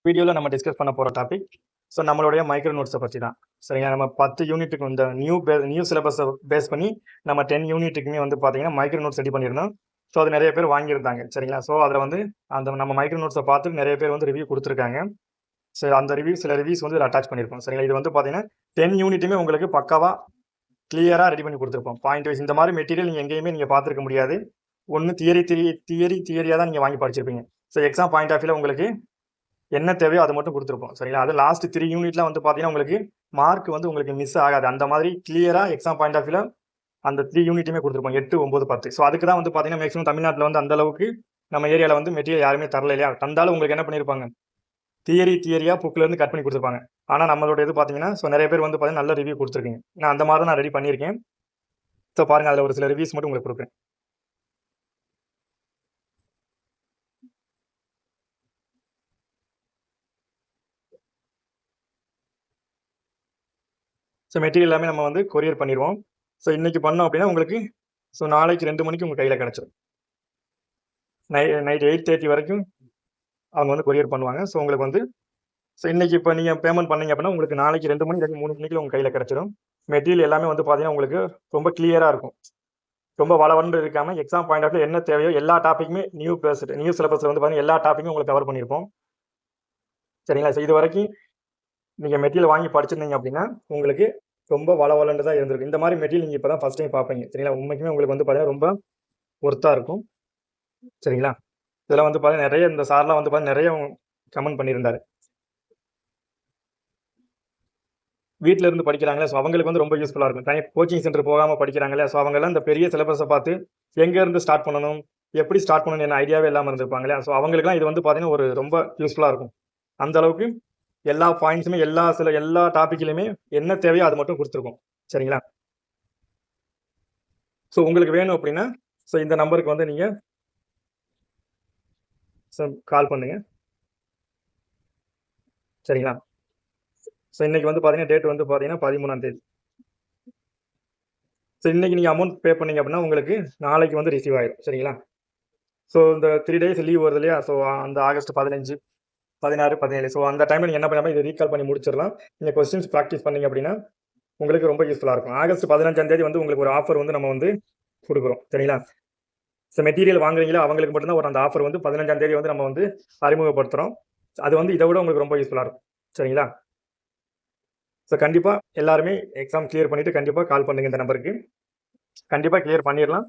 வீடியோவில் நம்ம டிஸ்கஸ் பண்ண போகிற டாபிக் ஸோ நம்மளுடைய மைக்ரோ நோட்ஸை பற்றி தான். சரிங்களா, நம்ம 10 யூனிட்டுக்கு இந்த நியூ சிலபஸை பேஸ் பண்ணி நம்ம 10 யூனிட்டுக்குமே வந்து பார்த்தீங்கன்னா மைக்ரோ நோட்ஸ் ரெடி பண்ணியிருந்தோம். ஸோ அது நிறைய பேர் வாங்கியிருந்தாங்க. சரிங்களா, ஸோ அதில் வந்து அந்த நம்ம மைக்ரோ நோட்ஸை பார்த்து நிறைய பேர் வந்து ரிவ்யூ கொடுத்துருக்காங்க. ஸோ அந்த சில ரிவ்யூஸ் வந்து அட்டாச் பண்ணியிருக்கோம். சரிங்களா, இது வந்து பார்த்தீங்கன்னா 10 யூனிட்டுமே உங்களுக்கு பக்காவாக கிளியராக ரெடி பண்ணி கொடுத்துருப்போம். பாயிண்ட் வைஸ் இந்த மாதிரி மெட்டீரியல் நீங்கள் எங்கேயுமே நீங்கள் பார்த்துருக்க முடியாது. ஒன்று தியரியாக தான் நீங்கள் வாங்கி படிச்சிருப்பீங்க. ஸோ எக்ஸாம் பாயிண்ட் ஆஃப் வியூவில் உங்களுக்கு என்ன தேவையோ அதை மட்டும் கொடுத்துருப்போம். சரிங்களா, அது லாஸ்ட் 3 யூனிட்லாம் வந்து பார்த்தீங்கன்னா உங்களுக்கு மார்க் வந்து உங்களுக்கு மிஸ் ஆகாது. அந்த மாதிரி கிளியராக எக்ஸாம் பாயிண்ட் ஆஃப் வியூவில் அந்த 3 யூனிட்டுமே கொடுத்துருப்போம், 8, 9, 10. ஸோ அதுக்கு தான் வந்து பார்த்தீங்கன்னா மேக்ஸிமம் தமிழ்நாட்டில் வந்து அந்த அளவுக்கு நம்ம ஏரியாவில் வந்து மெட்டீரியல் யாருமே தரல இல்லையா. தந்தாலும் உங்களுக்கு என்ன பண்ணியிருப்பாங்க, தியரியாக புக்கிலேருந்து கட் பண்ணி கொடுத்துருப்பாங்க. ஆனால் நம்மளோட இது பார்த்தீங்கன்னா ஸோ நிறைய பேர் வந்து பார்த்தீங்கன்னா நல்ல ரிவ்யூ கொடுத்துருக்கீங்க. நான் அந்த மாதிரி தான் நான் ரெடி பண்ணியிருக்கேன். ஸோ பாருங்கள், அதில் ஒரு சில ரிவ்யூஸ் மட்டும் உங்களுக்கு கொடுக்குறேன். ஸோ மெட்டீரியல் எல்லாமே நம்ம வந்து கொரியர் பண்ணிடுவோம். ஸோ இன்றைக்கி பண்ணோம் அப்படின்னா உங்களுக்கு ஸோ நாளைக்கு 2 மணிக்கு உங்கள் கையில் கிடச்சிடும். நைட் 8:30 வரைக்கும் அவங்க வந்து கொரியர் பண்ணுவாங்க. ஸோ உங்களுக்கு வந்து ஸோ இன்றைக்கி இப்போ நீங்கள் பேமெண்ட் பண்ணீங்க அப்படின்னா உங்களுக்கு நாளைக்கு 2 மணி இல்லாட்டி 3 மணிக்கு உங்கள் கையில் கிடச்சிடும். மெட்டீரியல் எல்லாமே வந்து பார்த்தீங்கன்னா உங்களுக்கு ரொம்ப கிளியராக இருக்கும். ரொம்ப வளவண்டு இருக்காமல் எக்ஸாம் பாயிண்ட் ஆஃப் என்ன தேவையோ எல்லா டாப்பிக்குமே நியூ சிலபஸில் வந்து பார்த்தீங்கன்னா எல்லா டாப்பிக்கும் உங்களுக்கு கவர் பண்ணியிருப்போம். சரிங்களா, ஸோ இது வரைக்கும் நீங்கள் மெட்டீரியல் வாங்கி படிச்சிருந்தீங்க அப்படின்னா உங்களுக்கு ரொம்ப வளவலண்டு தான் இருந்திருக்கும். இந்த மாதிரி மெட்டீரியல் நீங்கள் இப்போ தான் ஃபஸ்ட் டைம் பார்ப்பீங்க. சரிங்களா, உண்மைக்குமே உங்களுக்கு வந்து பார்த்தீங்கன்னா ரொம்ப ஒர்த்தாக இருக்கும். சரிங்களா, இதெல்லாம் வந்து பார்த்தீங்கன்னா நிறைய இந்த சார்லாம் வந்து பார்த்தீங்கன்னா நிறைய கமெண்ட் பண்ணியிருந்தாரு. வீட்டில் இருந்து படிக்கிறாங்களே, ஸோ அவங்களுக்கு வந்து ரொம்ப யூஸ்ஃபுல்லாக இருக்கும். தனி கோச்சிங் சென்டர் போகாமல் படிக்கிறாங்களே, ஸோ அவங்கெல்லாம் இந்த பெரிய சிலபஸை பார்த்து எங்கேருந்து ஸ்டார்ட் பண்ணணும், எப்படி ஸ்டார்ட் பண்ணணும் என்ன ஐடியாவே இல்லாமல் இருந்திருப்பாங்களே, ஸோ அவங்களுக்குலாம் இது வந்து பார்த்தீங்கன்னா ஒரு ரொம்ப யூஸ்ஃபுல்லாக இருக்கும். அந்த அளவுக்கு எல்லா பாயிண்ட்ஸுமே எல்லா டாப்பிக்லையுமே என்ன தேவையோ அது மட்டும் கொடுத்துருக்கோம். சரிங்களா, ஸோ உங்களுக்கு வேணும் அப்படின்னா ஸோ இந்த நம்பருக்கு வந்து நீங்கள் கால் பண்ணுங்க. சரிங்களா, ஸோ இன்றைக்கி வந்து பார்த்தீங்கன்னா டேட் வந்து பார்த்தீங்கன்னா 13ஆம் தேதி. ஸோ இன்றைக்கி நீங்கள் அமௌண்ட் பே பண்ணிங்க அப்படின்னா உங்களுக்கு நாளைக்கு வந்து ரிசீவ் ஆகிடும். சரிங்களா, ஸோ இந்த 3 டேஸ் லீவ் வருது இல்லையா, ஸோ அந்த ஆகஸ்ட் 15, 16, 17 ஸோ அந்த டைமில் நீங்கள் என்ன பண்ணாமல் இதை ரீகால் பண்ணி முடிச்சிடலாம். நீங்கள் கொஸ்டின்ஸ் ப்ராக்டிஸ் பண்ணிங்க அப்படின்னா உங்களுக்கு ரொம்ப யூஸ்ஃபுல்லாக இருக்கும். ஆகஸ்ட் 15ஆம் தேதி வந்து உங்களுக்கு ஒரு ஆஃபர் வந்து நம்ம வந்து கொடுக்குறோம். சரிங்களா, ஸோ மெட்டீரியல் வாங்குறீங்களா அவங்களுக்கு மட்டும்தான் ஒரு அந்த ஆஃபர் வந்து 15ஆம் தேதி வந்து நம்ம வந்து அறிமுகப்படுத்துகிறோம். அது வந்து இதை விட உங்களுக்கு ரொம்ப யூஸ்ஃபுல்லாக இருக்கும். சரிங்களா, ஸோ கண்டிப்பாக எல்லாருமே எக்ஸாம் கிளியர் பண்ணிவிட்டு கண்டிப்பாக கால் பண்ணுங்கள். இந்த நம்பருக்கு கண்டிப்பாக கிளியர் பண்ணிடலாம்.